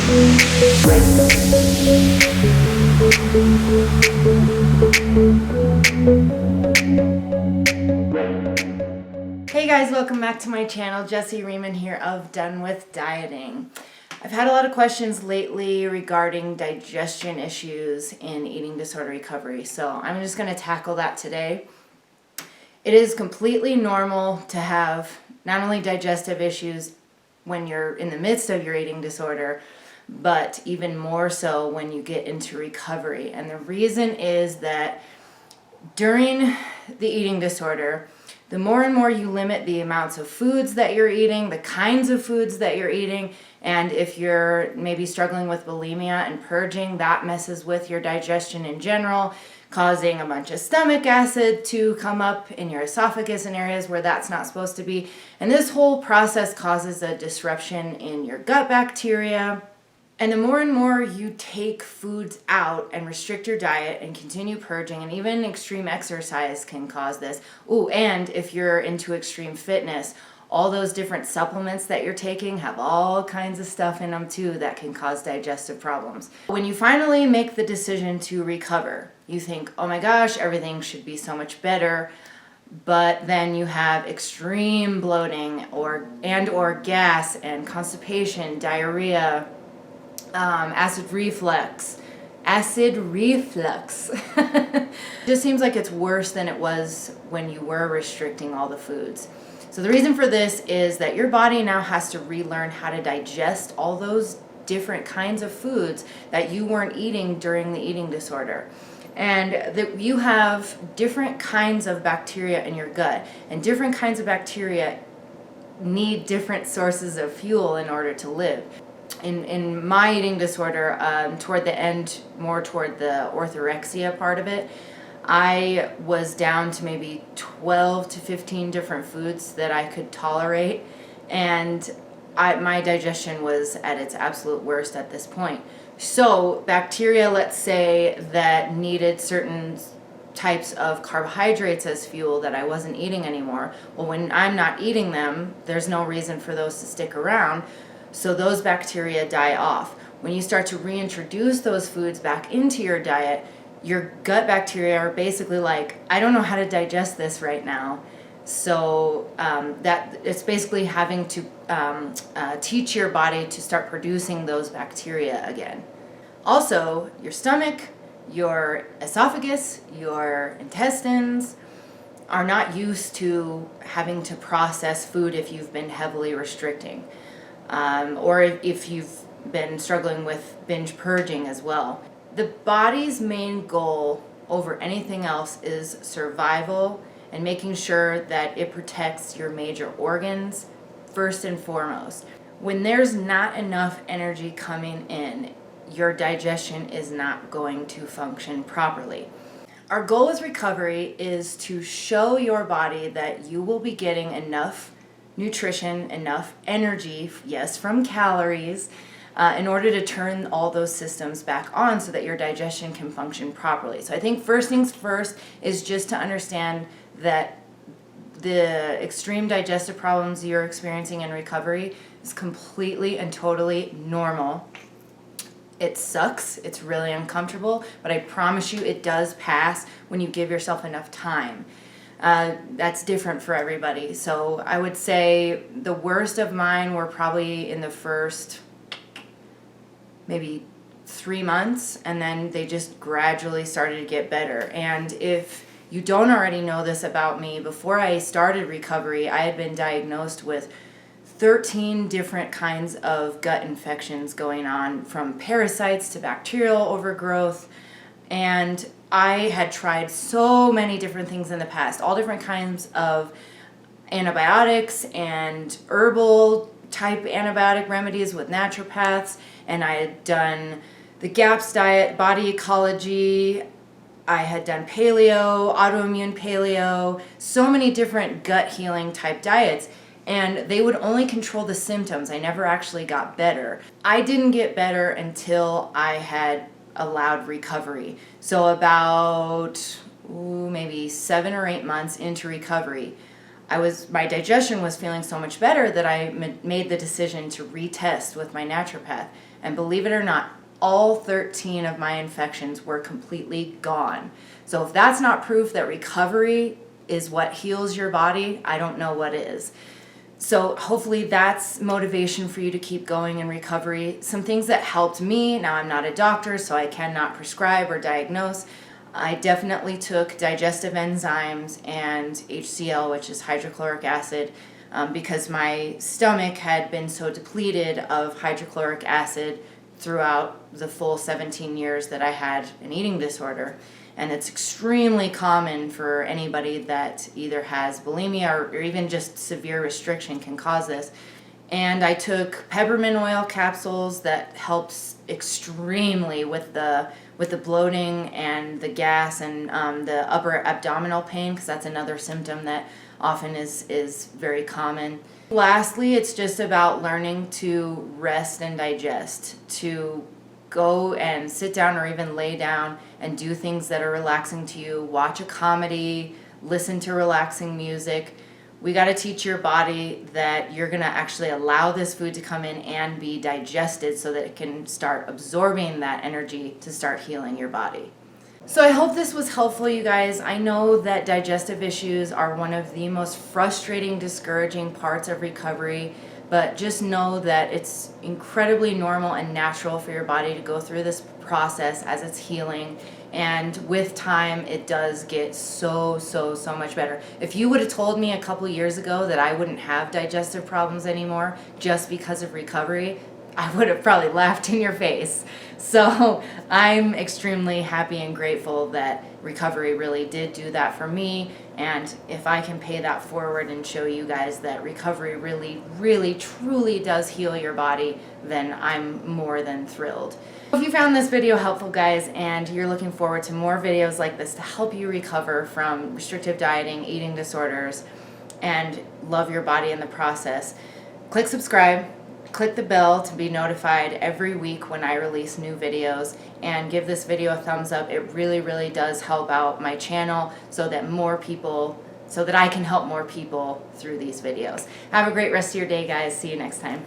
Hey guys, welcome back to my channel. Jessie Riemann here of Done With Dieting. I've had a lot of questions lately regarding digestion issues in eating disorder recovery, so I'm just going to tackle that today. It is completely normal to have not only digestive issues when you're in the midst of your eating disorder, but even more so when you get into recovery. And the reason is that during the eating disorder, the more and more you limit the amounts of foods that you're eating, the kinds of foods that you're eating, and if you're maybe struggling with bulimia and purging, that messes with your digestion in general, causing a bunch of stomach acid to come up in your esophagus in areas where that's not supposed to be. And this whole process causes a disruption in your gut bacteria. And the more and more you take foods out and restrict your diet and continue purging, and even extreme exercise can cause this. Ooh, and if you're into extreme fitness, all those different supplements that you're taking have all kinds of stuff in them too that can cause digestive problems. When you finally make the decision to recover, you think, oh my gosh, everything should be so much better. But then you have extreme bloating or gas and constipation, diarrhea, acid reflux. It just seems like it's worse than it was when you were restricting all the foods. So the reason for this is that your body now has to relearn how to digest all those different kinds of foods that you weren't eating during the eating disorder. And that you have different kinds of bacteria in your gut, and different kinds of bacteria need different sources of fuel in order to live. In my eating disorder, toward the end, more toward the orthorexia part of it, I was down to maybe 12 to 15 different foods that I could tolerate, and my digestion was at its absolute worst at this point. So bacteria, let's say, that needed certain types of carbohydrates as fuel that I wasn't eating anymore, well, when I'm not eating them, there's no reason for those to stick around. So those bacteria die off. When you start to reintroduce those foods back into your diet, your gut bacteria are basically like, I don't know how to digest this right now. So that it's basically having to teach your body to start producing those bacteria again. Also, your stomach, your esophagus, your intestines are not used to having to process food if you've been heavily restricting. Or if you've been struggling with binge purging as well. The body's main goal over anything else is survival and making sure that it protects your major organs first and foremost. When there's not enough energy coming in, your digestion is not going to function properly. Our goal with recovery is to show your body that you will be getting enough nutrition, enough energy, yes, from calories, in order to turn all those systems back on so that your digestion can function properly. So I think first things first is just to understand that the extreme digestive problems you're experiencing in recovery is completely and totally normal. It sucks, it's really uncomfortable, but I promise you it does pass when you give yourself enough time. That's different for everybody. So I would say the worst of mine were probably in the first maybe 3 months, and then they just gradually started to get better. And if you don't already know this about me, before I started recovery, I had been diagnosed with 13 different kinds of gut infections going on, from parasites to bacterial overgrowth. And I had tried so many different things in the past, all different kinds of antibiotics and herbal type antibiotic remedies with naturopaths, and I had done the GAPS diet, body ecology, I had done paleo, autoimmune paleo, so many different gut healing type diets, and they would only control the symptoms. I never actually got better. I didn't get better until I had allowed recovery. So about maybe 7 or 8 months into recovery, my digestion was feeling so much better that I made the decision to retest with my naturopath. And believe it or not, all 13 of my infections were completely gone. So if that's not proof that recovery is what heals your body, I don't know what is. So hopefully that's motivation for you to keep going in recovery. Some things that helped me, now I'm not a doctor, so I cannot prescribe or diagnose. I definitely took digestive enzymes and HCl, which is hydrochloric acid, because my stomach had been so depleted of hydrochloric acid throughout the full 17 years that I had an eating disorder. And it's extremely common for anybody that either has bulimia or even just severe restriction can cause this. And I took peppermint oil capsules that helps extremely with the bloating and the gas and the upper abdominal pain, because that's another symptom that often is very common. Lastly, it's just about learning to rest and digest, to go and sit down or even lay down and do things that are relaxing to you. Watch a comedy, listen to relaxing music. We got to teach your body that you're going to actually allow this food to come in and be digested so that it can start absorbing that energy to start healing your body. So I hope this was helpful, you guys. I know that digestive issues are one of the most frustrating, discouraging parts of recovery, but just know that it's incredibly normal and natural for your body to go through this process as it's healing. And with time, it does get so much better. If you would have told me a couple years ago that I wouldn't have digestive problems anymore just because of recovery, I would have probably laughed in your face. So I'm extremely happy and grateful that recovery really did do that for me. And if I can pay that forward and show you guys that recovery really, truly does heal your body, then I'm more than thrilled. If you found this video helpful, guys, and you're looking forward to more videos like this to help you recover from restrictive dieting, eating disorders, and love your body in the process, click subscribe. Click the bell to be notified every week when I release new videos, and give this video a thumbs up. It really does help out my channel so that I can help more people through these videos. Have a great rest of your day, guys. See you next time.